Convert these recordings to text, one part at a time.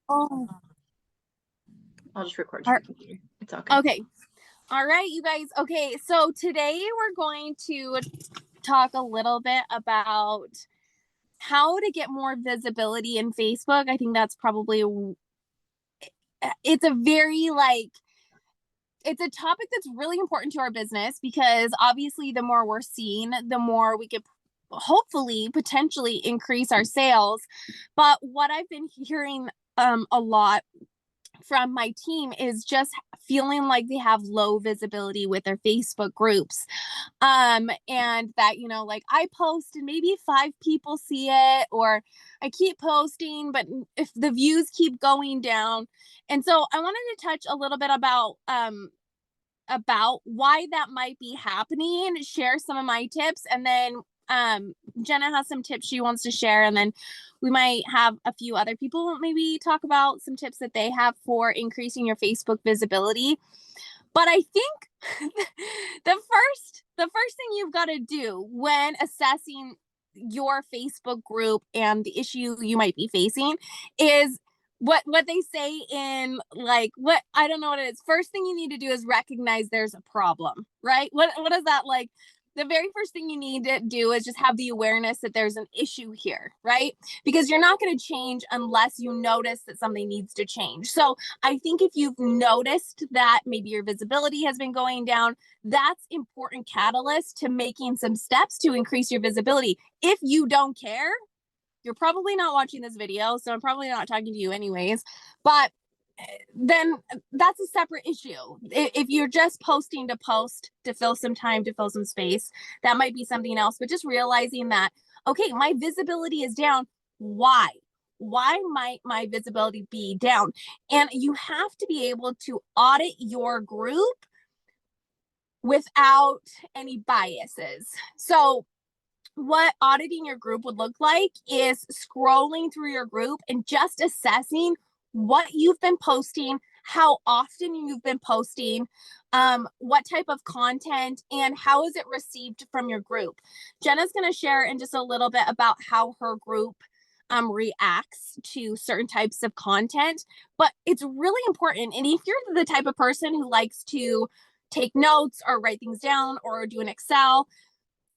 Oh, I'll just record to are, the computer. It's all good. okay. All right, you guys. Okay, so today we're going to talk a little bit about how to get more visibility in Facebook. I think that's probably it's a very it's a topic that's really important to our business because obviously the more we're seen, the more we could hopefully potentially increase our sales. But what I've been hearing a lot from my team is just feeling like they have low visibility with their Facebook groups. And that, like I post and maybe five people see it, or I keep posting, but if the views keep going down. And so I wanted to touch a little bit about why that might be happening, share some of my tips, and then Jenna has some tips she wants to share, and then we might have a few other people maybe talk about some tips that they have for increasing your Facebook visibility. But I think the first thing you've got to do when assessing your Facebook group and the issue you might be facing is what they say in, like, what, I don't know what it is. First thing you need to do is recognize there's a problem, right? What is that like? The very first thing you need to do is just have the awareness that there's an issue here, right? Because you're not going to change unless you notice that something needs to change. So I think if you've noticed that maybe your visibility has been going down, that's important catalyst to making some steps to increase your visibility. If you don't care, you're probably not watching this video, so I'm probably not talking to you anyways. But then that's a separate issue. If you're just posting to post to fill some time, to fill some space, that might be something else. But just realizing that, okay, my visibility is down. Why? Why might my visibility be down? And you have to be able to audit your group without any biases. So what auditing your group would look like is scrolling through your group and just assessing what you've been posting, how often you've been posting, what type of content, and how is it received from your group. Jenna's going to share in just a little bit about how her group reacts to certain types of content, but it's really important. And if you're the type of person who likes to take notes or write things down or do an Excel,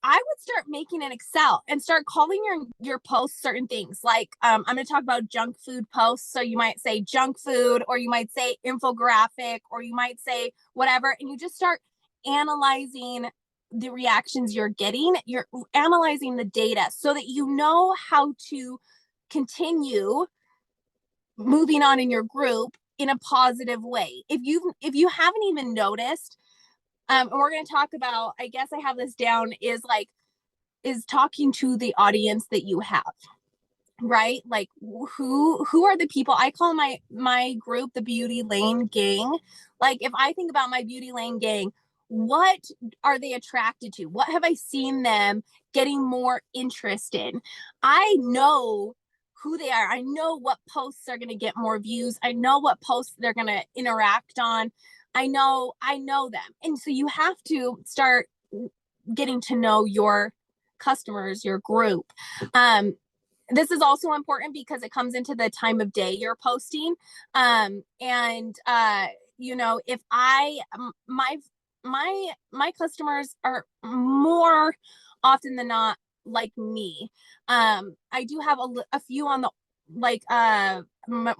I would start making an Excel and start calling your posts certain things. Like I'm going to talk about junk food posts. So you might say junk food, or you might say infographic, or you might say whatever. And you just start analyzing the reactions you're getting. You're analyzing the data so that you know how to continue moving on in your group in a positive way. If you haven't even noticed, and we're going to talk about, I guess I have this down, is talking to the audience that you have, right? Like who are the people? I call my group the Beauty Lane Gang. Like if I think about my Beauty Lane Gang, what are they attracted to? What have I seen them getting more interest in? I know who they are. I know what posts are going to get more views. I know what posts they're going to interact on. I know them. And so you have to start getting to know your customers, your group. This is also important because it comes into the time of day you're posting. And if my customers are more often than not like me. I do have a few on the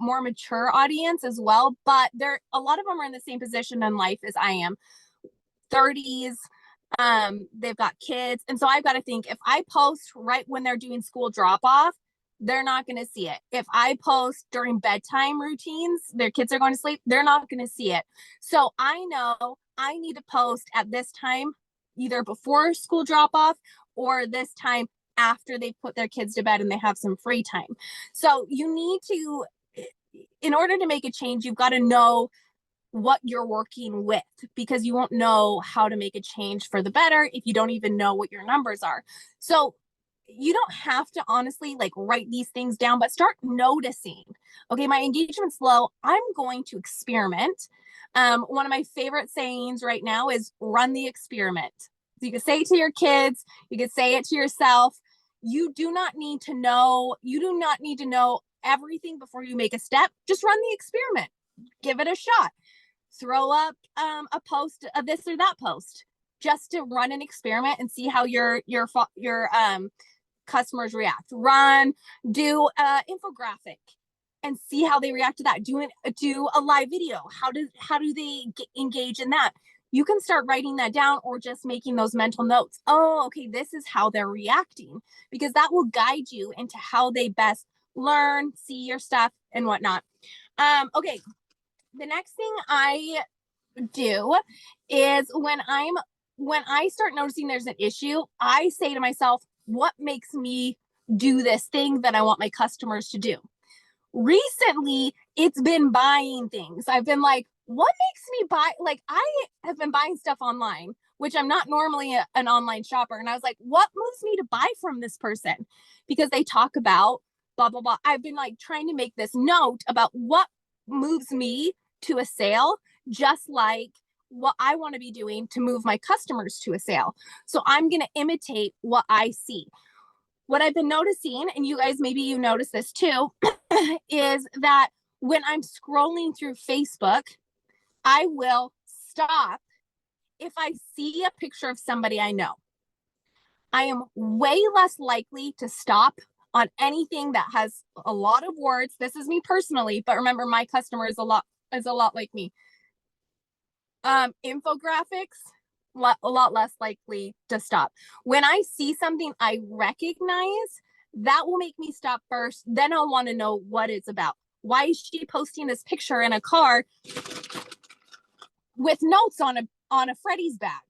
more mature audience as well, but a lot of them are in the same position in life as I am. 30s, they've got kids, and so I've got to think, if I post right when they're doing school drop off, they're not going to see it. If I post during bedtime routines, their kids are going to sleep, they're not going to see it. So I know I need to post at this time, either before school drop off or this time after they put their kids to bed and they have some free time. So you need to, in order to make a change, you've got to know what you're working with, because you won't know how to make a change for the better if you don't even know what your numbers are. So you don't have to honestly like write these things down, but start noticing, okay, my engagement's low, I'm going to experiment. One of my favorite sayings right now is run the experiment. So you can say it to your kids, you can say it to yourself. You do not need to know everything before you make a step. Just run the experiment. Give it a shot. Throw up a post of this or that post just to run an experiment and see how your customers react. Do an infographic and see how they react to that. Do a live video. How do they engage in that? You can start writing that down or just making those mental notes. Oh, okay, this is how they're reacting, because that will guide you into how they best learn, see your stuff and whatnot. Okay, the next thing I do is when I start noticing there's an issue, I say to myself, what makes me do this thing that I want my customers to do? Recently, it's been buying things. I've been like, what makes me buy? Like, I have been buying stuff online, which I'm not normally an online shopper. And I was like, what moves me to buy from this person? Because they talk about blah, blah, blah. I've been like trying to make this note about what moves me to a sale, just like what I want to be doing to move my customers to a sale. So I'm going to imitate what I see. What I've been noticing, and you guys, maybe you notice this too, is that when I'm scrolling through Facebook, I will stop if I see a picture of somebody I know. I am way less likely to stop on anything that has a lot of words. This is me personally, but remember, my customer is a lot like me. Infographics, a lot less likely to stop. When I see something I recognize, that will make me stop first. Then I'll want to know what it's about. Why is she posting this picture in a car with notes on a Freddy's bag?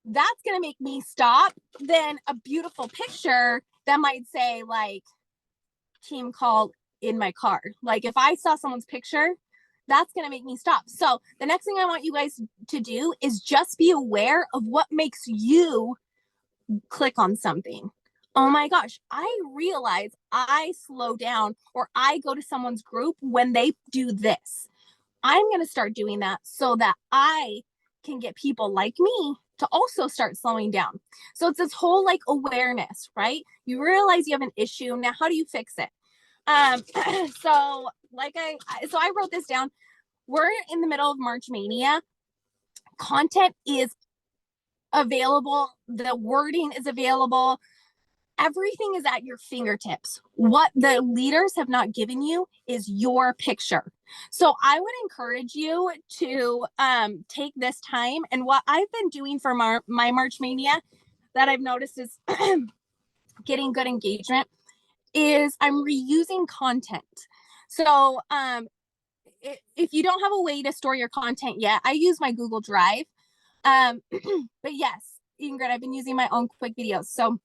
That's going to make me stop. Then a beautiful picture that might say like team call in my car. Like if I saw someone's picture, that's going to make me stop. So the next thing I want you guys to do is just be aware of what makes you click on something. Oh my gosh, I realize I slow down or I go to someone's group when they do this. I'm going to start doing that so that I can get people like me to also start slowing down. So it's this whole like awareness, right? You realize you have an issue. Now, how do you fix it? So I wrote this down. We're in the middle of March Mania. Content is available. The wording is available. Everything is at your fingertips. What the leaders have not given you is your picture. So I would encourage you to take this time. And what I've been doing for my March Mania that I've noticed is getting good engagement is I'm reusing content. So if you don't have a way to store your content yet, I use my Google Drive. But yes, Ingrid, I've been using my own quick videos. So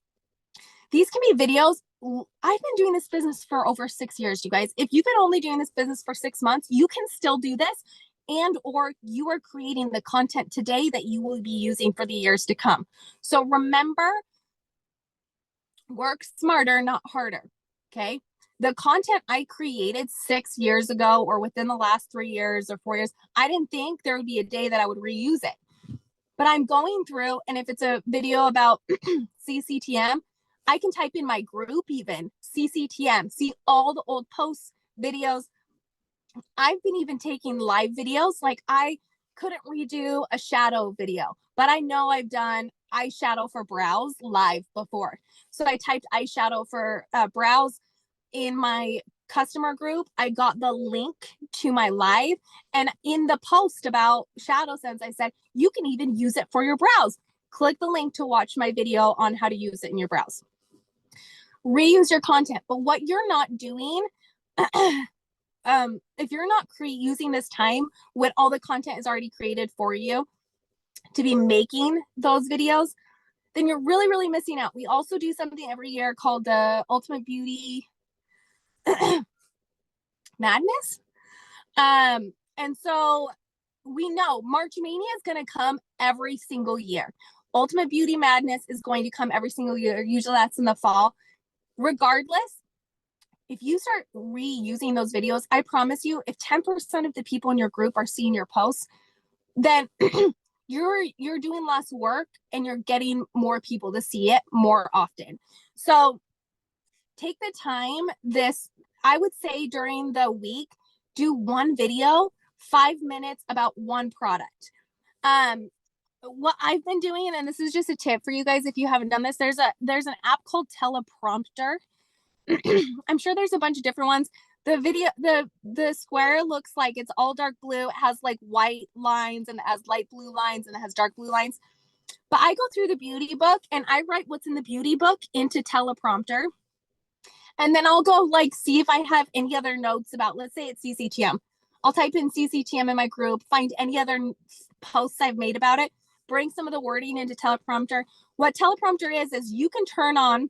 these can be videos. I've been doing this business for over 6 years, you guys. If you've been only doing this business for 6 months, you can still do this, and or you are creating the content today that you will be using for the years to come. So remember, work smarter, not harder, okay? The content I created 6 years ago or within the last 3 years or 4 years, I didn't think there would be a day that I would reuse it. But I'm going through, and if it's a video about CCTM, I can type in my group even, CCTM, see all the old posts, videos. I've been even taking live videos. Like I couldn't redo a shadow video, but I know I've done eyeshadow for brows live before. So I typed eyeshadow for brows in my customer group. I got the link to my live, and in the post about Shadow Sense, I said, you can even use it for your brows. Click the link to watch my video on how to use it in your brows. Reuse your content, but what you're not doing, if you're not using this time when all the content is already created for you to be making those videos, then you're really, really missing out. We also do something every year called the Ultimate Beauty Madness. And so we know March Mania is going to come every single year. Ultimate Beauty Madness is going to come every single year. Usually that's in the fall. Regardless, if you start reusing those videos, I promise you, if 10% of the people in your group are seeing your posts, then you're doing less work and you're getting more people to see it more often. So take the time this I would say during the week, do one video, 5 minutes about one product. What I've been doing, and this is just a tip for you guys if you haven't done this, there's an app called Teleprompter. I'm sure there's a bunch of different ones. The square looks like it's all dark blue. It has like white lines and it has light blue lines and it has dark blue lines. But I go through the beauty book and I write what's in the beauty book into Teleprompter. And then I'll go like see if I have any other notes about, let's say it's CCTM. I'll type in CCTM in my group, find any other posts I've made about it, bring some of the wording into Teleprompter. What Teleprompter is you can turn on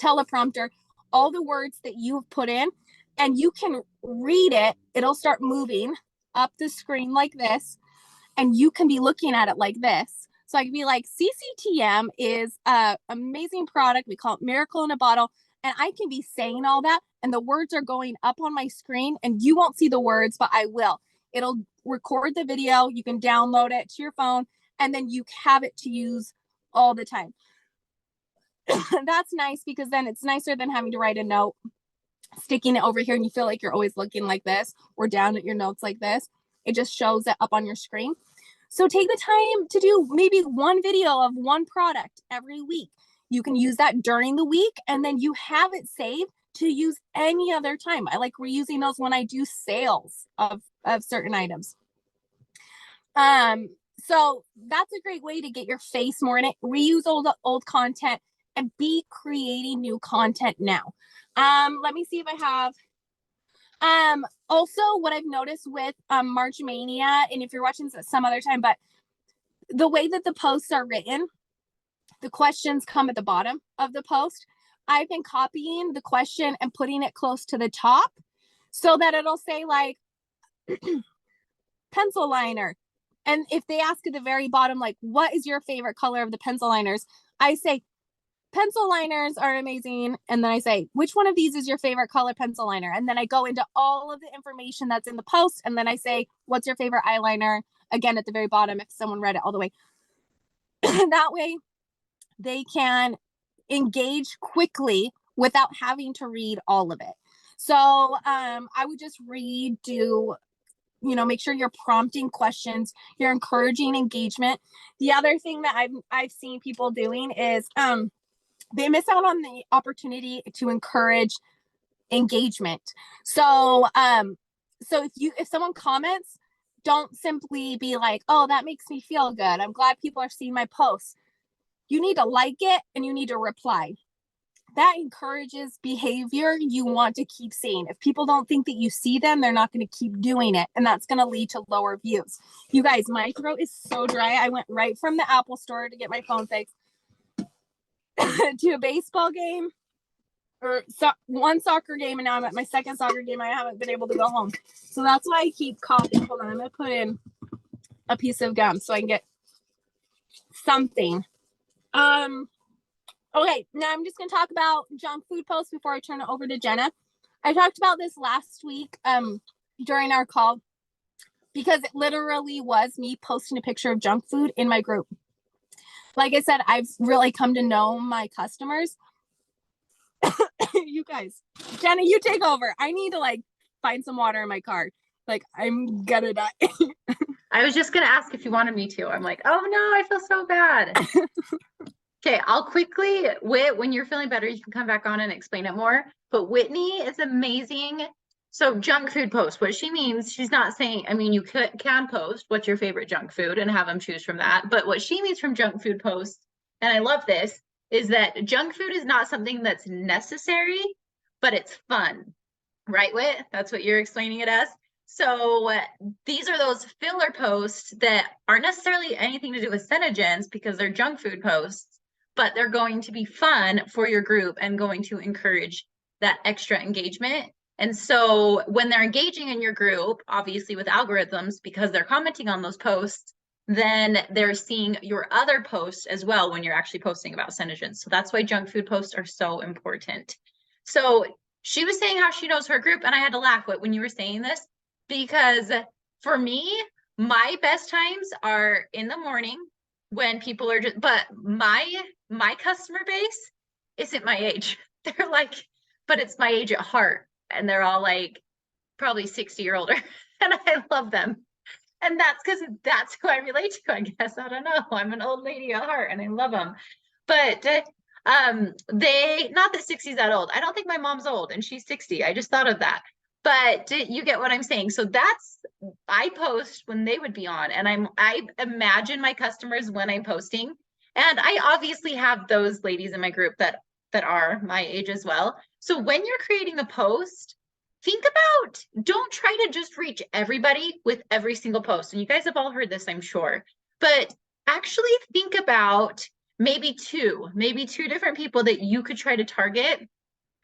Teleprompter, all the words that you've put in, and you can read it. It'll start moving up the screen like this, and you can be looking at it like this. So I can be like, CCTM is an amazing product. We call it Miracle in a Bottle. And I can be saying all that, and the words are going up on my screen, and you won't see the words, but I will. It'll record the video. You can download it to your phone, and then you have it to use all the time. That's nice because then it's nicer than having to write a note, sticking it over here, and you feel like you're always looking like this or down at your notes like this. It just shows it up on your screen. So take the time to do maybe one video of one product every week. You can use that during the week, and then you have it saved to use any other time. I like reusing those when I do sales of certain items. So that's a great way to get your face more in it. Reuse old content and be creating new content now. Let me see if I have. Also, what I've noticed with March Mania, and if you're watching this at some other time, but the way that the posts are written, the questions come at the bottom of the post. I've been copying the question and putting it close to the top so that it'll say like pencil liner. And if they ask at the very bottom, like, what is your favorite color of the pencil liners? I say, pencil liners are amazing. And then I say, which one of these is your favorite color pencil liner? And then I go into all of the information that's in the post. And then I say, what's your favorite eyeliner? Again, at the very bottom, if someone read it all the way. That way, they can engage quickly without having to read all of it. So I would just make sure you're prompting questions, you're encouraging engagement. The other thing that I've seen people doing is they miss out on the opportunity to encourage engagement. So if someone comments, don't simply be like, oh, that makes me feel good, I'm glad people are seeing my posts. You need to like it and you need to reply. That encourages behavior you want to keep seeing. If people don't think that you see them, they're not going to keep doing it. And that's going to lead to lower views. You guys, my throat is so dry. I went right from the Apple store to get my phone fixed to a baseball game or one soccer game. And now I'm at my second soccer game. I haven't been able to go home. So that's why I keep coughing. Hold on. I'm going to put in a piece of gum so I can get something. Okay, now I'm just going to talk about junk food posts before I turn it over to Jenna. I talked about this last week during our call because it literally was me posting a picture of junk food in my group. Like I said, I've really come to know my customers. You guys, Jenna, you take over. I need to find some water in my car. I'm gonna die. I was just gonna ask if you wanted me to. I'm like, oh no, I feel so bad. Okay, I'll quickly, when you're feeling better, you can come back on and explain it more. But Whitney is amazing. So junk food post, what she means, she's not saying, I mean, you can post what's your favorite junk food and have them choose from that. But what she means from junk food posts, and I love this, is that junk food is not something that's necessary, but it's fun. Right, Whit? That's what you're explaining it as. So these are those filler posts that aren't necessarily anything to do with Senogens because they're junk food posts, but they're going to be fun for your group and going to encourage that extra engagement. And so when they're engaging in your group, obviously with algorithms, because they're commenting on those posts, then they're seeing your other posts as well when you're actually posting about Senogens. So that's why junk food posts are so important. So she was saying how she knows her group, and I had to laugh when you were saying this, because for me, my best times are in the morning when people are just, but my customer base isn't my age. They're like, but it's my age at heart. and they're all like probably 60 or older, and I love them. And that's because that's who I relate to, I guess. I don't know. I'm an old lady at heart and I love them. But they, not that 60 is that old. I don't think my mom's old and she's 60. I just thought of that. But you get what I'm saying. So that's, I post when they would be on, and I imagine my customers when I'm posting. And I obviously have those ladies in my group that are my age as well. So when you're creating a post, think about, don't try to just reach everybody with every single post. And you guys have all heard this, I'm sure, but actually think about maybe two different people that you could try to target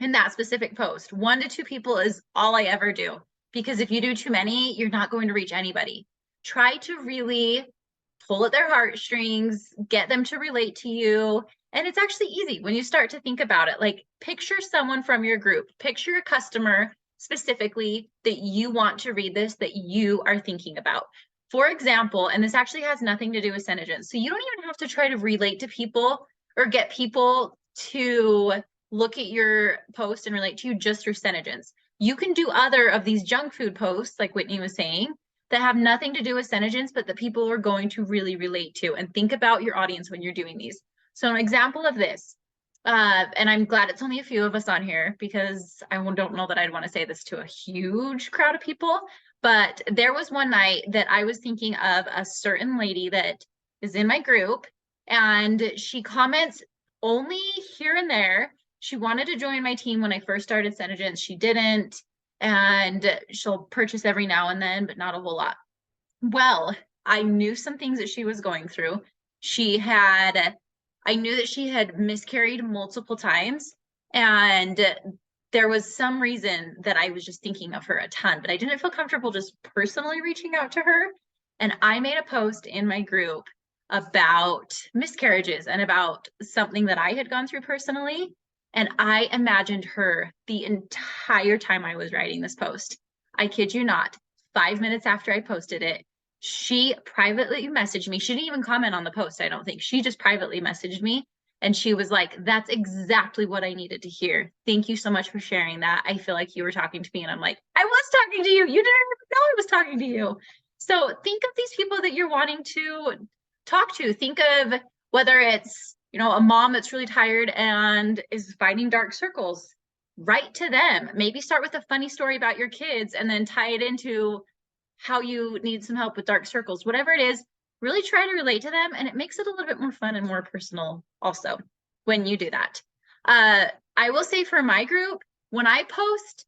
in that specific post. 1 to 2 people is all I ever do, because if you do too many, you're not going to reach anybody. Try to really pull at their heartstrings, get them to relate to you. And it's actually easy when you start to think about it. Like, picture someone from your group, picture a customer specifically that you want to read this, that you are thinking about. For example, and this actually has nothing to do with SeneGence, so you don't even have to try to relate to people or get people to look at your post and relate to you just through SeneGence. You can do other of these junk food posts, like Whitney was saying, that have nothing to do with SeneGence, but that people are going to really relate to. And think about your audience when you're doing these. So an example of this, and I'm glad it's only a few of us on here, because I don't know that I'd want to say this to a huge crowd of people, but there was one night that I was thinking of a certain lady that is in my group, and she comments only here and there. She wanted to join my team when I first started SeneGence. She didn't, and she'll purchase every now and then, but not a whole lot. Well, I knew some things that she was going through. I knew that she had miscarried multiple times, and there was some reason that I was just thinking of her a ton, but I didn't feel comfortable just personally reaching out to her. And I made a post in my group about miscarriages and about something that I had gone through personally. And I imagined her the entire time I was writing this post. I kid you not, 5 minutes after I posted it, she privately messaged me. She didn't even comment on the post, I don't think. She just privately messaged me, and she was like, that's exactly what I needed to hear. Thank you so much for sharing that. I feel like you were talking to me. And I'm like, I was talking to you. You didn't even know I was talking to you. So think of these people that you're wanting to talk to. Think of whether it's, you know, a mom that's really tired and is fighting dark circles. Write to them. Maybe start with a funny story about your kids and then tie it into how you need some help with dark circles. Whatever it is, really try to relate to them, and it makes it a little bit more fun and more personal also when you do that. I will say for my group, when I post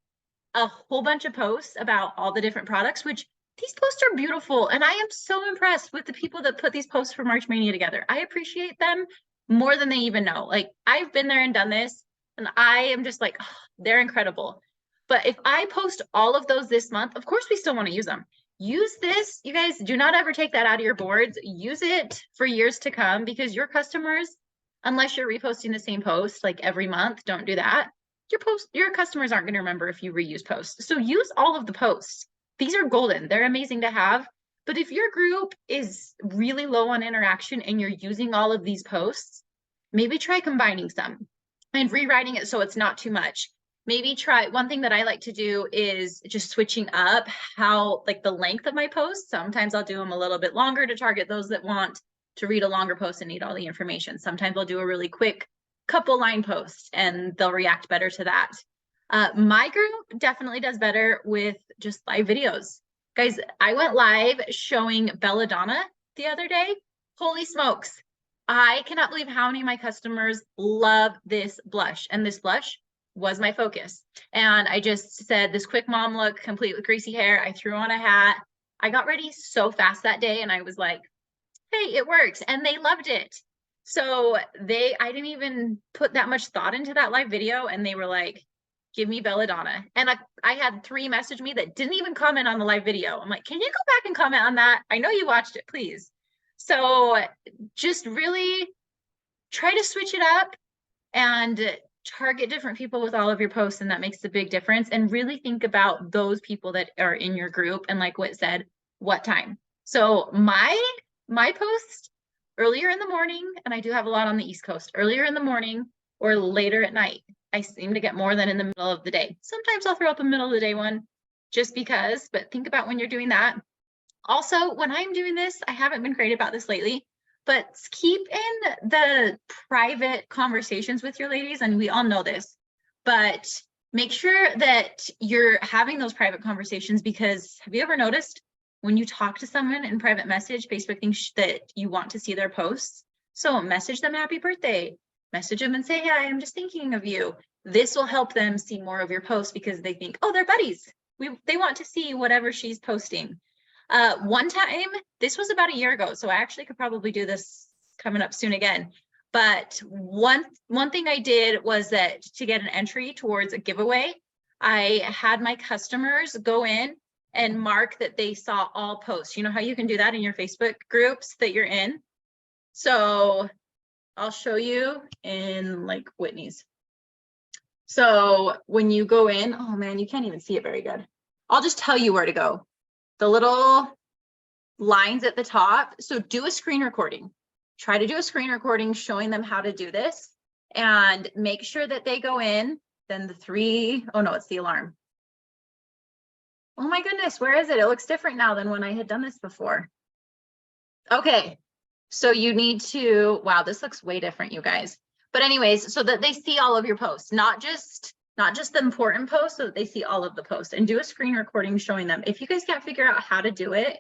a whole bunch of posts about all the different products, which these posts are beautiful, and I am so impressed with the people that put these posts for March Mania together. I appreciate them more than they even know. Like, I've been there and done this, and I am just like, oh, they're incredible. But if I post all of those this month, of course we still want to use them. Use this, you guys, do not ever take that out of your boards. Use it for years to come, because your customers, unless you're reposting the same post like every month, don't do that. Your customers aren't going to remember if you reuse posts. So use all of the posts. These are golden. They're amazing to have. But if your group is really low on interaction and you're using all of these posts, maybe try combining some and rewriting it so it's not too much. Maybe try, one thing that I like to do is just switching up how, like, the length of my posts. Sometimes I'll do them a little bit longer to target those that want to read a longer post and need all the information. Sometimes I'll do a really quick couple line post and they'll react better to that. My group definitely does better with just live videos. Guys, I went live showing Belladonna the other day. Holy smokes. I cannot believe how many of my customers love this blush, and this blush was my focus. And I just said this quick mom look, complete with greasy hair. I threw on a hat. I got ready so fast that day, and I was like, hey, it works. And they loved it. So I didn't even put that much thought into that live video, and they were like, give me Belladonna. And I had 3 message me that didn't even comment on the live video. I'm like, can you go back and comment on that? I know you watched it, please. So just really try to switch it up and target different people with all of your posts, and that makes a big difference. And really think about those people that are in your group, and like Whit said, what time. So my post earlier in the morning, and I do have a lot on the East Coast, earlier in the morning or later at night. I seem to get more than in the middle of the day. Sometimes I'll throw up a middle of the day one just because, but think about when you're doing that. Also, when I'm doing this, I haven't been great about this lately, but keep in the private conversations with your ladies, and we all know this, but make sure that you're having those private conversations, because have you ever noticed when you talk to someone in private message, Facebook thinks that you want to see their posts? So message them happy birthday, message them and say, hey, I'm just thinking of you. This will help them see more of your posts because they think, oh, they're buddies. They want to see whatever she's posting. One time, this was about a year ago, so I actually could probably do this coming up soon again. But one thing I did was that to get an entry towards a giveaway, I had my customers go in and mark that they saw all posts. You know how you can do that in your Facebook groups that you're in? So I'll show you in like Whitney's. So when you go in, oh man, you can't even see it very good. I'll just tell you where to go. The little lines at the top. So do a screen recording. Try to do a screen recording showing them how to do this, and make sure that they go in. Then the three, oh no, it's the alarm. Oh my goodness, where is it? It looks different now than when I had done this before. Okay, so you need to, wow, this looks way different, you guys. But anyways, so that they see all of your posts, not just the important posts, so that they see all of the posts, and do a screen recording showing them. If you guys can't figure out how to do it,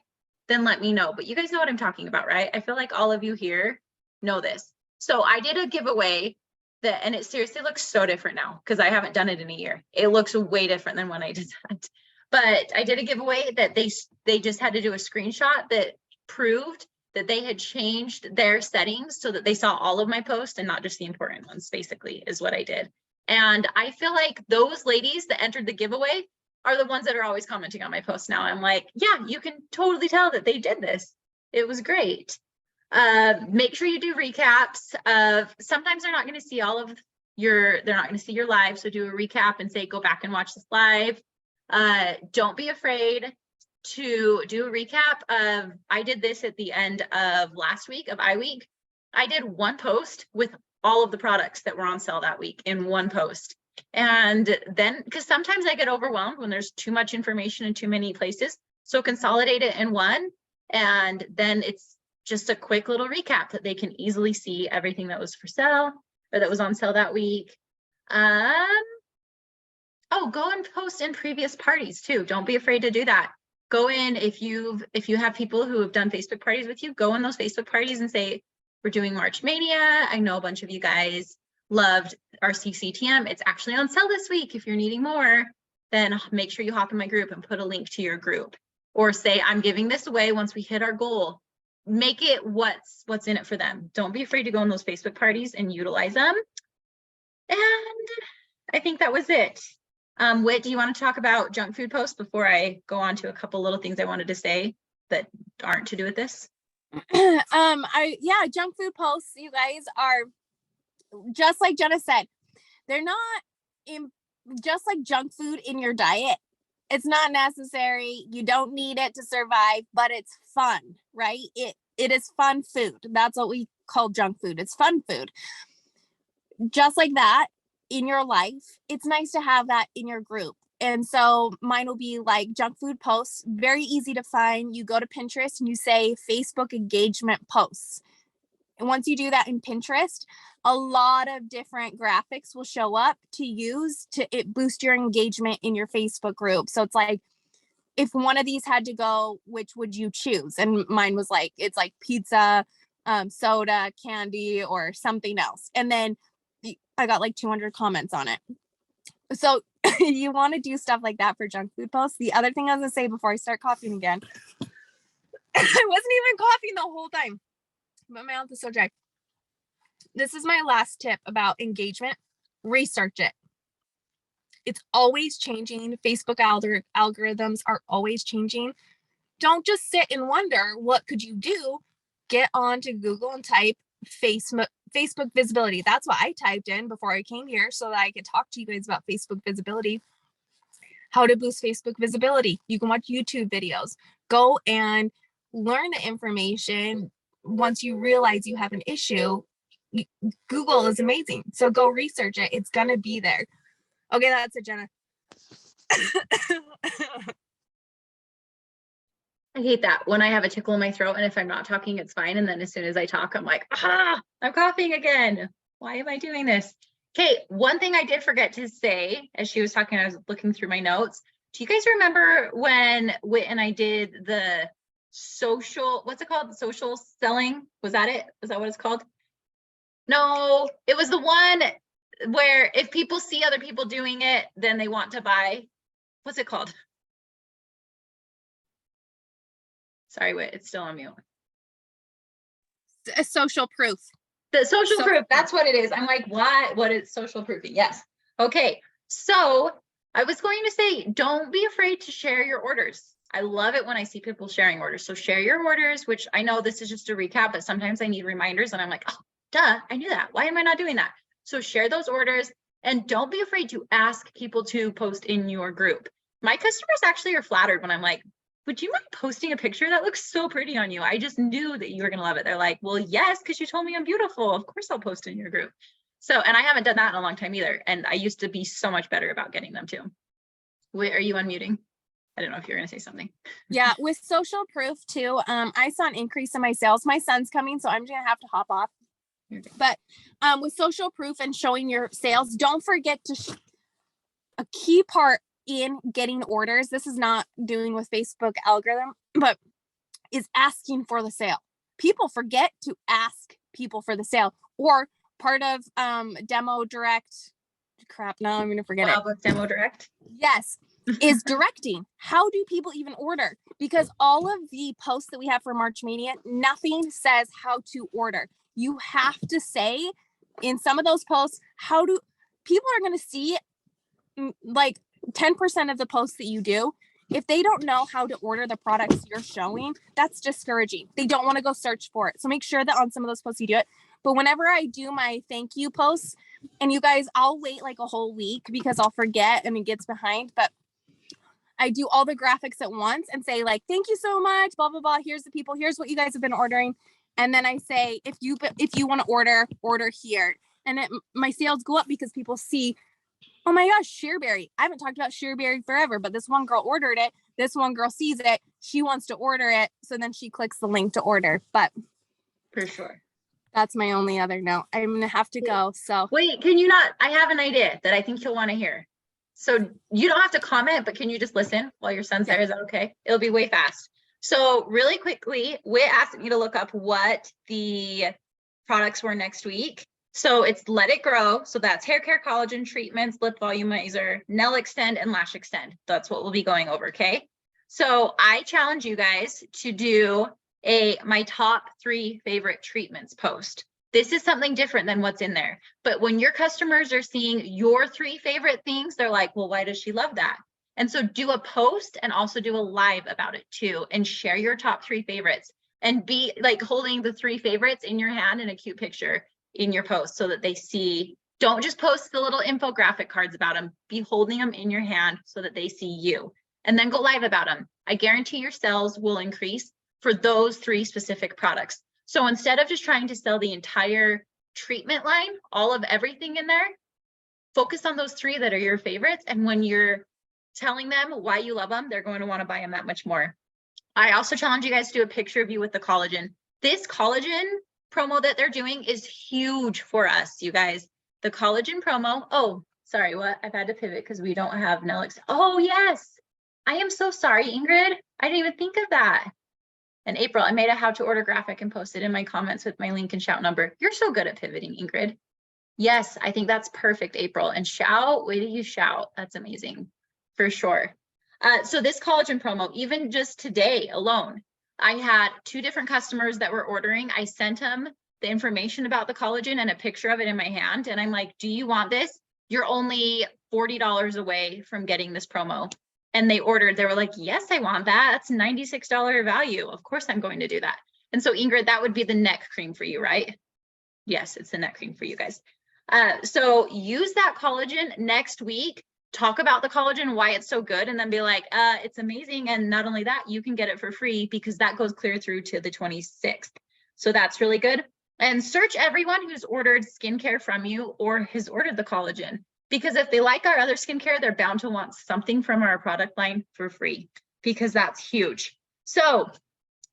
then let me know. But you guys know what I'm talking about, right? I feel like all of you here know this. So I did a giveaway that, and it seriously looks so different now because I haven't done it in a year. It looks way different than when I did that. But I did a giveaway that they just had to do a screenshot that proved that they had changed their settings so that they saw all of my posts and not just the important ones, basically, is what I did. And I feel like those ladies that entered the giveaway are the ones that are always commenting on my posts now. I'm like, yeah, you can totally tell that they did this. It was great. Make sure you do recaps of, sometimes they're not going to see all of they're not going to see your live. So do a recap and say, go back and watch this live. Don't be afraid to do a recap of, I did this at the end of last week of iWeek. I did one post with all of the products that were on sale that week in one post. And then, because sometimes I get overwhelmed when there's too much information in too many places. So consolidate it in one, and then it's just a quick little recap that they can easily see everything that was for sale or that was on sale that week. Oh, go and post in previous parties too. Don't be afraid to do that. Go in, if you have people who have done Facebook parties with you, go in those Facebook parties and say, we're doing March Mania. I know a bunch of you guys loved our CCTM. It's actually on sale this week. If you're needing more, then make sure you hop in my group and put a link to your group, or say, I'm giving this away once we hit our goal. Make it what's in it for them. Don't be afraid to go in those Facebook parties and utilize them. And I think that was it. Whit, do you want to talk about junk food posts before I go on to a couple little things I wanted to say that aren't to do with this? Junk food posts, you guys, are just like Jenna said, they're not just like junk food in your diet. It's not necessary. You don't need it to survive, but it's fun, right? It is fun food. That's what we call junk food. It's fun food. Just like that in your life, it's nice to have that in your group. And so mine will be like junk food posts, very easy to find. You go to Pinterest and you say Facebook engagement posts. And once you do that in Pinterest, a lot of different graphics will show up to use to boost your engagement in your Facebook group. So it's like, if one of these had to go, which would you choose? And mine was like, it's like pizza, soda, candy, or something else. And then I got like 200 comments on it. So you want to do stuff like that for junk food posts. The other thing I was gonna say before I start coughing again, I wasn't even coughing the whole time, but my mouth is so dry. This is my last tip about engagement. Research it. It's always changing. Facebook algorithms are always changing. Don't just sit and wonder, what could you do? Get on to Google and type Facebook visibility. That's what I typed in before I came here so that I could talk to you guys about Facebook visibility. How to boost Facebook visibility. You can watch YouTube videos. Go and learn the information. Once you realize you have an issue, Google is amazing. So go research it. It's going to be there. Okay, that's it, Jenna. I hate that when I have a tickle in my throat and if I'm not talking, it's fine. And then as soon as I talk, I'm like, I'm coughing again. Why am I doing this? Okay, one thing I did forget to say as she was talking, I was looking through my notes. Do you guys remember when Whit and I did the social, what's it called? Social selling? Was that it? Was that what it's called? No, it was the one where if people see other people doing it, then they want to buy. What's it called? Sorry, Whit, it's still on mute. A social proof. The social proof, that's what it is. I'm like, what is social proofing? Yes. Okay. So I was going to say, don't be afraid to share your orders. I love it when I see people sharing orders. So share your orders, which I know this is just a recap, but sometimes I need reminders and I'm like, oh, duh, I knew that. Why am I not doing that? So share those orders and don't be afraid to ask people to post in your group. My customers actually are flattered when I'm like, would you mind posting a picture that looks so pretty on you? I just knew that you were going to love it. They're like, well, yes, because you told me I'm beautiful. Of course I'll post in your group. So, and I haven't done that in a long time either. And I used to be so much better about getting them too. Wait, are you unmuting? I don't know if you're going to say something. Yeah, with social proof too, I saw an increase in my sales. My son's coming, so I'm going to have to hop off. Okay. But with social proof and showing your sales, don't forget to a key part in getting orders. This is not doing with Facebook algorithm, but is asking for the sale. People forget to ask people for the sale, or part of demo direct. Crap, now I'm going to forget it. Demo direct. Yes. Is directing. How do people even order? Because all of the posts that we have for March Mania, nothing says how to order. You have to say in some of those posts, how do people are going to see like 10% of the posts that you do. If they don't know how to order the products you're showing, that's discouraging. They don't want to go search for it. So make sure that on some of those posts you do it. But whenever I do my thank you posts, and you guys, I'll wait like a whole week because I'll forget and it gets behind. But I do all the graphics at once and say like, thank you so much, blah, blah, blah. Here's the people. Here's what you guys have been ordering. And then I say, if you want to order here. And my sales go up because people see, oh my gosh, Sheerberry. I haven't talked about Sheerberry forever, but this one girl ordered it. This one girl sees it. She wants to order it. So then she clicks the link to order. But for sure. That's my only other note. I'm going to have to go. So wait, can you not? I have an idea that I think you'll want to hear. So you don't have to comment, but can you just listen while your son's there? Is that okay? It'll be way fast. So really quickly, Whit asked me to look up what the products were next week. So it's Let It Grow. So that's hair care, collagen treatments, lip volumizer, nail extend, and lash extend. That's what we'll be going over. Okay. So I challenge you guys to do my top 3 favorite treatments post. This is something different than what's in there. But when your customers are seeing your 3 favorite things, they're like, well, why does she love that? And so do a post and also do a live about it too, and share your top 3 favorites and be like holding the 3 favorites in your hand in a cute picture in your post so that they see. Don't just post the little infographic cards about them. Be holding them in your hand so that they see you, and then go live about them. I guarantee your sales will increase for those 3 specific products. So instead of just trying to sell the entire treatment line, all of everything in there, focus on those 3 that are your favorites. And when you're telling them why you love them, they're going to want to buy them that much more. I also challenge you guys to do a picture of you with the collagen. This collagen promo that they're doing is huge for us, you guys. The collagen promo. Oh, sorry, what? I've had to pivot because we don't have Nelix. Oh, yes. I am so sorry, Ingrid. I didn't even think of that. And April, I made a how to order graphic and posted in my comments with my link and shout number. You're so good at pivoting, Ingrid. Yes, I think that's perfect, April. And shout, wait till you shout. That's amazing, for sure. So this collagen promo, even just today alone, I had 2 different customers that were ordering. I sent them the information about the collagen and a picture of it in my hand. And I'm like, do you want this? You're only $40 away from getting this promo. And they ordered, they were like, yes, I want that. That's $96 value. Of course I'm going to do that. And so Ingrid, that would be the neck cream for you, right? Yes, it's the neck cream for you guys. So use that collagen next week. Talk about the collagen, why it's so good, and then be like, it's amazing. And not only that, you can get it for free because that goes clear through to the 26th. So that's really good. And search everyone who's ordered skincare from you or has ordered the collagen. Because if they like our other skincare, they're bound to want something from our product line for free, because that's huge. So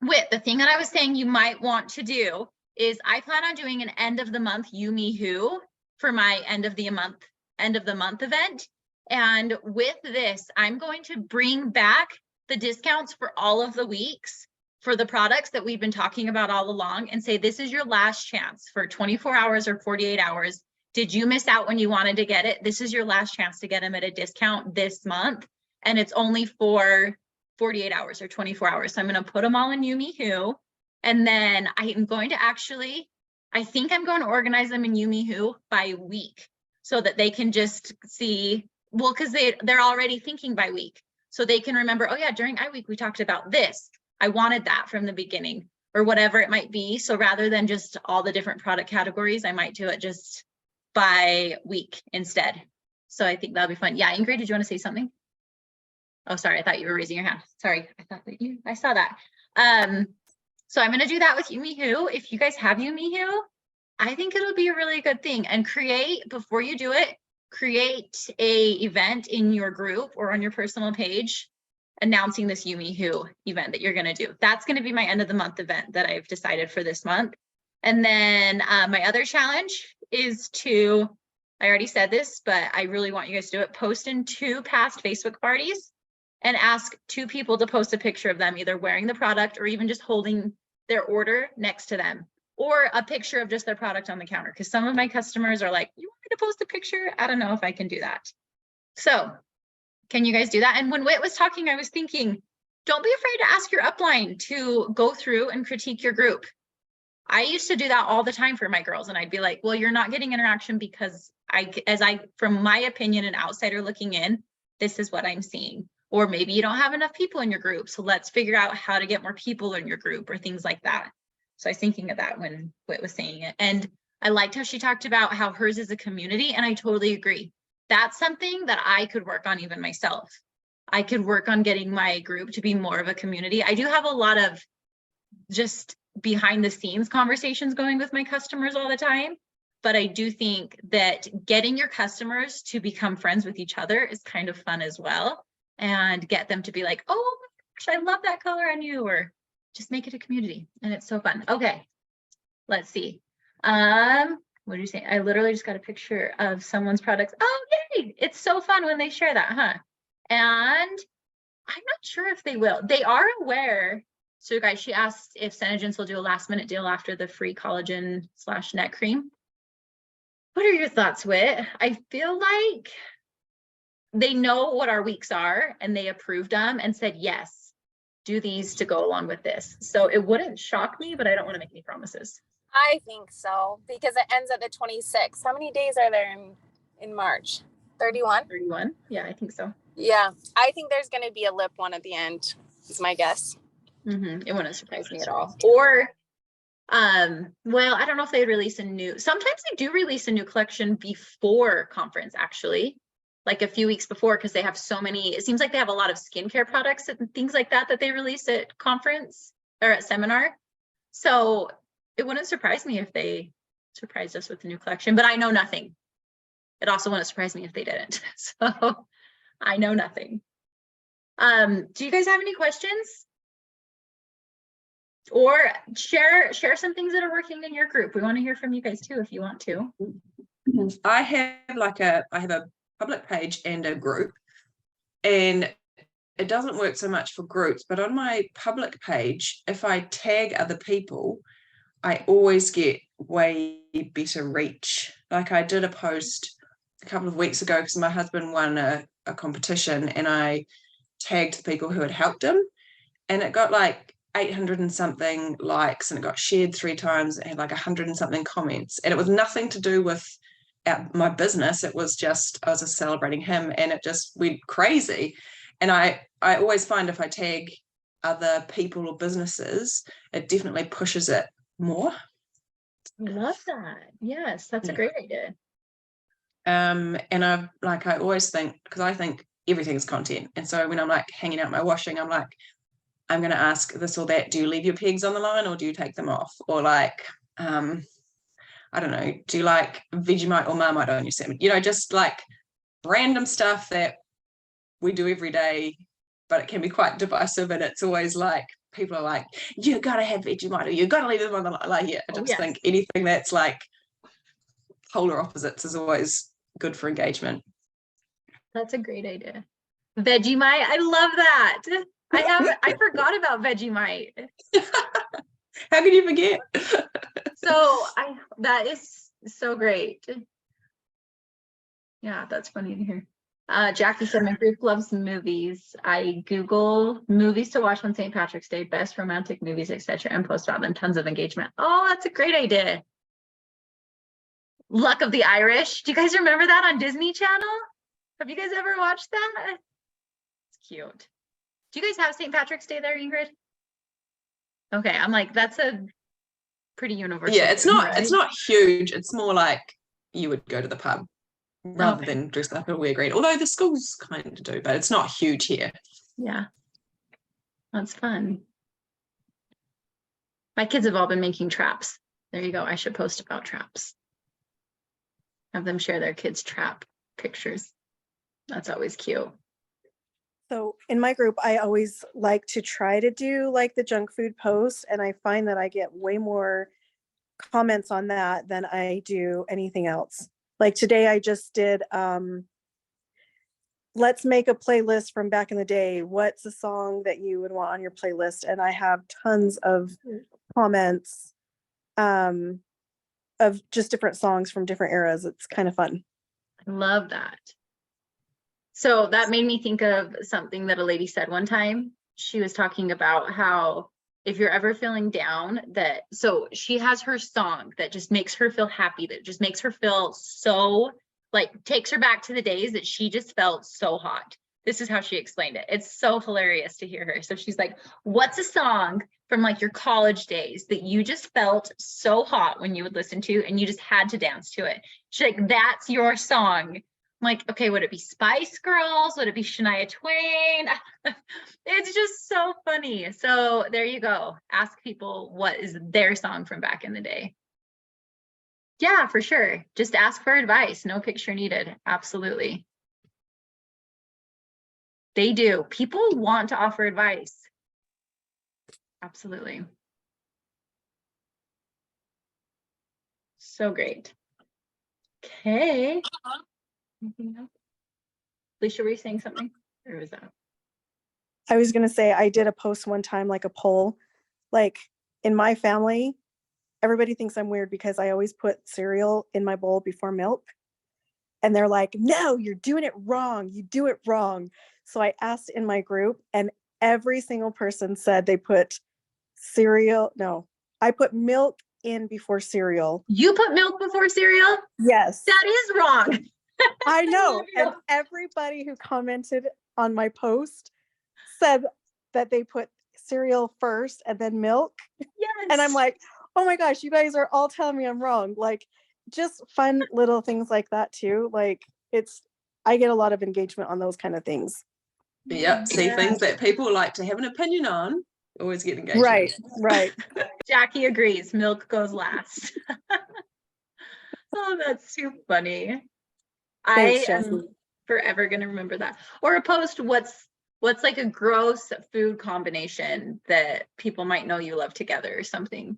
with the thing that I was saying you might want to do is I plan on doing an end of the month You Me Who for my end of the month event. And with this, I'm going to bring back the discounts for all of the weeks for the products that we've been talking about all along and say, this is your last chance for 24 hours or 48 hours. Did you miss out when you wanted to get it? This is your last chance to get them at a discount this month. And it's only for 48 hours or 24 hours. So I'm going to put them all in You Me Who. And then I am going to actually, I think I'm going to organize them in You Me Who by week so that they can just see, well, because they're already thinking by week. So they can remember, oh yeah, during iWeek, we talked about this. I wanted that from the beginning or whatever it might be. So rather than just all the different product categories, I might do it just by week instead. So I think that'll be fun. Yeah, Ingrid, did you want to say something? Oh, sorry. I thought you were raising your hand. Sorry. I saw that. So I'm going to do that with You Me Who. If you guys have You Me Who, I think it'll be a really good thing. And before you do it, create a event in your group or on your personal page announcing this You Me Who event that you're going to do. That's going to be my end of the month event that I've decided for this month. And then my other challenge is to, I already said this, but I really want you guys to do it. Post in 2 past Facebook parties and ask 2 people to post a picture of them, either wearing the product or even just holding their order next to them, or a picture of just their product on the counter. Because some of my customers are like, you want me to post a picture? I don't know if I can do that. So can you guys do that? And when Whit was talking, I was thinking, don't be afraid to ask your upline to go through and critique your group. I used to do that all the time for my girls. And I'd be like, well, you're not getting interaction because from my opinion, an outsider looking in, this is what I'm seeing. Or maybe you don't have enough people in your group. So let's figure out how to get more people in your group or things like that. So I was thinking of that when Whit was saying it. And I liked how she talked about how hers is a community. And I totally agree. That's something that I could work on even myself. I could work on getting my group to be more of a community. I do have a lot of just behind the scenes conversations going with my customers all the time. But I do think that getting your customers to become friends with each other is kind of fun as well. And get them to be like, oh my gosh, I love that color on you, or just make it a community. And it's so fun. Okay, let's see. What do you say? I literally just got a picture of someone's products. Oh, yay! It's so fun when they share that, huh? And I'm not sure if they will. They are aware. So guys, she asked if Senegence will do a last minute deal after the free collagen / neck cream. What are your thoughts, Whit? I feel like they know what our weeks are and they approved them and said, yes, do these to go along with this. So it wouldn't shock me, but I don't want to make any promises. I think so, because it ends at the 26th. How many days are there in March? 31? 31. Yeah, I think so. Yeah, I think there's going to be a lip one at the end, is my guess. It wouldn't surprise me at all. Or, well, I don't know if they release sometimes they do release a new collection before conference, actually. Like a few weeks before, because they have so many, it seems like they have a lot of skincare products and things like that they release at conference or at seminar. So it wouldn't surprise me if they surprised us with a new collection, but I know nothing. It also wouldn't surprise me if they didn't. So I know nothing. Do you guys have any questions? Or share some things that are working in your group. We want to hear from you guys too, if you want to. I have a public page and a group, and it doesn't work so much for groups, but on my public page, if I tag other people, I always get way better reach. Like I did a post a couple of weeks ago because my husband won a competition and I tagged the people who had helped him, and it got like 800 and something likes and it got shared 3 times and had like 100 and something comments, and it was nothing to do with my business. It was just, I was just celebrating him, and it just went crazy. And I always find if I tag other people or businesses, it definitely pushes it more. I love that. Yes, that's a great idea. And I always think, because I think everything's content, and so when I'm like hanging out my washing, I'm like, I'm going to ask this or that, do you leave your pegs on the line or do you take them off? Or like I don't know, do you like Vegemite or Marmite on your sandwich? You know, just like random stuff that we do every day, but it can be quite divisive. And it's always like, people are like, you gotta have Vegemite or you gotta leave them on the like. Yeah, I Oh, just yes. think anything that's like polar opposites is always good for engagement. That's a great idea. Vegemite, I love that. I forgot about Vegemite. How can you forget? So that is so great. Yeah, that's funny to hear. Jackie said my group loves movies. I Google movies to watch on St. Patrick's Day, best romantic movies, etc., and post about them. Tons of engagement. Oh, that's a great idea. Luck of the Irish. Do you guys remember that on Disney Channel? Have you guys ever watched that? It's cute. Do you guys have St. Patrick's Day there, Ingrid? Okay, I'm like, that's a pretty universal. Yeah, it's thing, not right? it's not huge. It's more like you would go to the pub rather Okay. than dress up and wear green. Although the schools kind of do, but it's not huge here. Yeah, that's fun. My kids have all been making traps. There you go. I should post about traps. Have them share their kids' trap pictures. That's always cute. So in my group, I always like to try to do like the junk food post, and I find that I get way more comments on that than I do anything else. Like today I just did let's make a playlist from back in the day. What's a song that you would want on your playlist? And I have tons of comments of just different songs from different eras. It's kind of fun. I love that. So that made me think of something that a lady said one time. She was talking about how if you're ever feeling down, so she has her song that just makes her feel happy, that just makes her feel so, like, takes her back to the days that she just felt so hot. This is how she explained it. It's so hilarious to hear her. So she's like, what's a song from like your college days that you just felt so hot when you would listen to and you just had to dance to it? She's like, that's your song. I'm like, okay, would it be Spice Girls? Would it be Shania Twain? It's just so funny. So there you go. Ask people what is their song from back in the day. Yeah, for sure. Just ask for advice. No picture needed. Absolutely. They do. People want to offer advice. Absolutely. So great. Okay. Anything else? Alicia, were you saying something? Or was that? I was going to say, I did a post one time, like a poll, like in my family, everybody thinks I'm weird because I always put cereal in my bowl before milk. And they're like, no, you're doing it wrong. You do it wrong. So I asked in my group and every single person said they put cereal. No, I put milk in before cereal. You put milk before cereal? Yes. That is wrong. I know. love And you. everybody who commented on my post said that they put cereal first and then milk. Yes. And I'm like, oh my gosh, you guys are all telling me I'm wrong. Like, just fun little things like that too. Like, I get a lot of engagement on those kind of things. Yep. See, Yeah. things that people like to have an opinion on always get engagement. Right, right. Jackie agrees. Milk goes last. Oh, that's too funny. Thanks, I am Jessie. forever gonna remember that. Or a post, what's like a gross food combination that people might know you love together or something.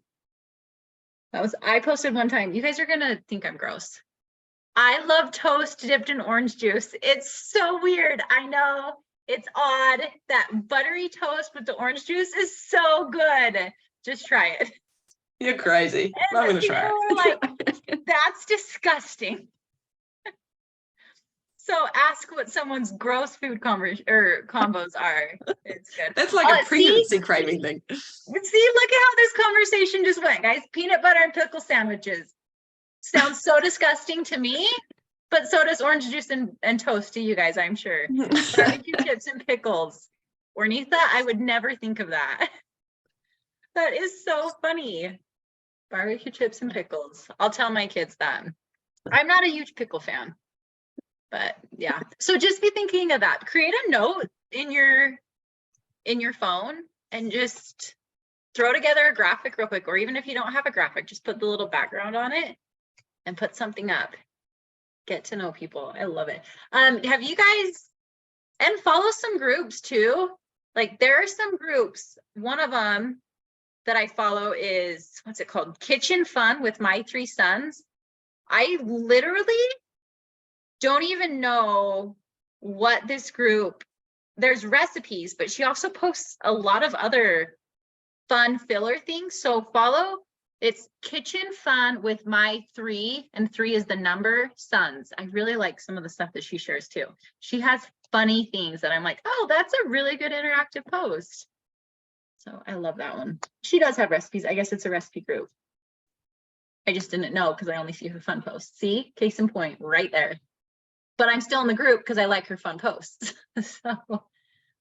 I posted one time. You guys are gonna think I'm gross. I love toast dipped in orange juice. It's so weird. I know it's odd. That buttery toast with the orange juice is so good. Just try it. You're crazy. And I'm gonna try people it. were like, that's disgusting. So ask what someone's gross food combos are. It's good. That's like Oh, a pregnancy craving thing. See, look at how this conversation just went, guys. Peanut butter and pickle sandwiches. Sounds so disgusting to me, but so does orange juice and toast to you guys, I'm sure. Barbecue chips and pickles. Ornitha, I would never think of that. That is so funny. Barbecue chips and pickles. I'll tell my kids that. I'm not a huge pickle fan, but yeah. So just be thinking of that. Create a note in your phone and just throw together a graphic real quick, or even if you don't have a graphic, just put the little background on it and put something up. Get to know people. I love it. Have you guys, and follow some groups too. Like there are some groups. One of them that I follow is, what's it called? Kitchen Fun with My Three Sons. I literally don't even know what this group, there's recipes, but she also posts a lot of other fun filler things. So follow, it's Kitchen Fun with My Three, and 3 is the number, sons. I really like some of the stuff that she shares too. She has funny things that I'm like, oh, that's a really good interactive post. So I love that one. She does have recipes. I guess it's a recipe group. I just didn't know because I only see her fun posts. See, case in point right there. But I'm still in the group because I like her fun posts. So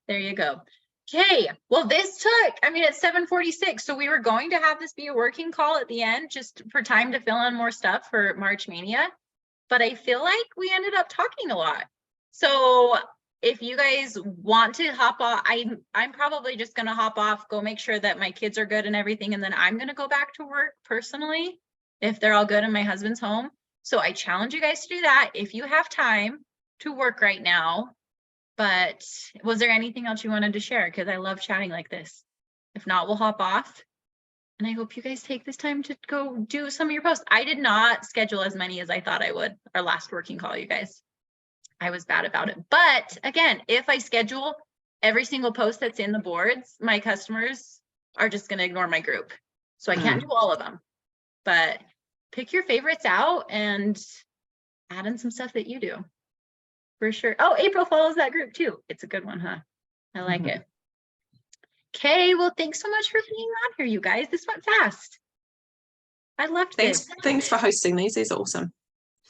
there you go. Okay, well, this took, I mean, it's 7:46. So we were going to have this be a working call at the end just for time to fill in more stuff for March Mania. But I feel like we ended up talking a lot. So if you guys want to hop off, I'm probably just going to hop off, go make sure that my kids are good and everything. And then I'm going to go back to work personally, if they're all good and my husband's home. So I challenge you guys to do that if you have time to work right now. But was there anything else you wanted to share? Because I love chatting like this. If not, we'll hop off. And I hope you guys take this time to go do some of your posts. I did not schedule as many as I thought I would. Our last working call, you guys. I was bad about it. But again, if I schedule every single post that's in the boards, my customers are just going to ignore my group. So I can't do all of them. But pick your favorites out and add in some stuff that you do. For sure. Oh, April follows that group too. It's a good one, huh? I like it. Okay, well, thanks so much for being on here, you guys. This went fast. I loved this. Thanks for hosting these. These are awesome.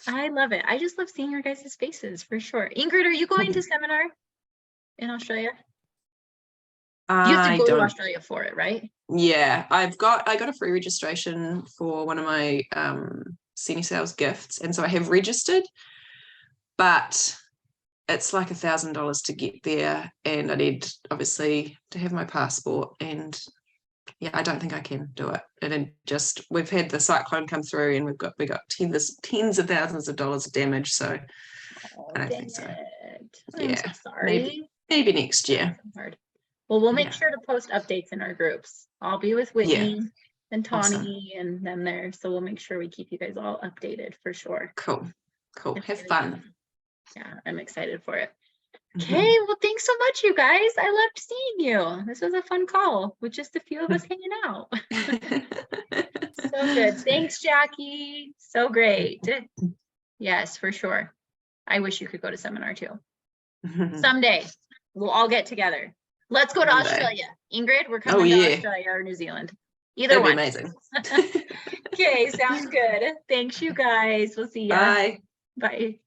I love it. I just love seeing your guys' faces for sure. Ingrid, are you going to seminar in Australia? You have to go to Australia for it, right? Yeah, I got a free registration for one of my senior sales gifts, and so I have registered, but it's like $1,000 to get there, and I need obviously to have my passport, and yeah, I don't think I can do it. And then we've had the cyclone come through, and we got tens of thousands of dollars of damage, so I don't think so. I'm so sorry. Maybe next year. Hard. Well, we'll make sure to post updates in our groups. I'll be with Whitney and Tawny and them there, so we'll make sure we keep you guys all updated for sure. Cool. Have fun. Yeah, I'm excited for it. Okay, well, thanks so much, you guys. I loved seeing you. This was a fun call with just a few of us hanging out. So good. Thanks, Jackie. So great. Yes, for sure. I wish you could go to seminar too. Someday we'll all get together. Let's go to Australia. Ingrid, we're coming to Australia or New Zealand. Either one. Amazing. Okay, sounds good. Thanks, you guys. We'll see you. Bye. Bye.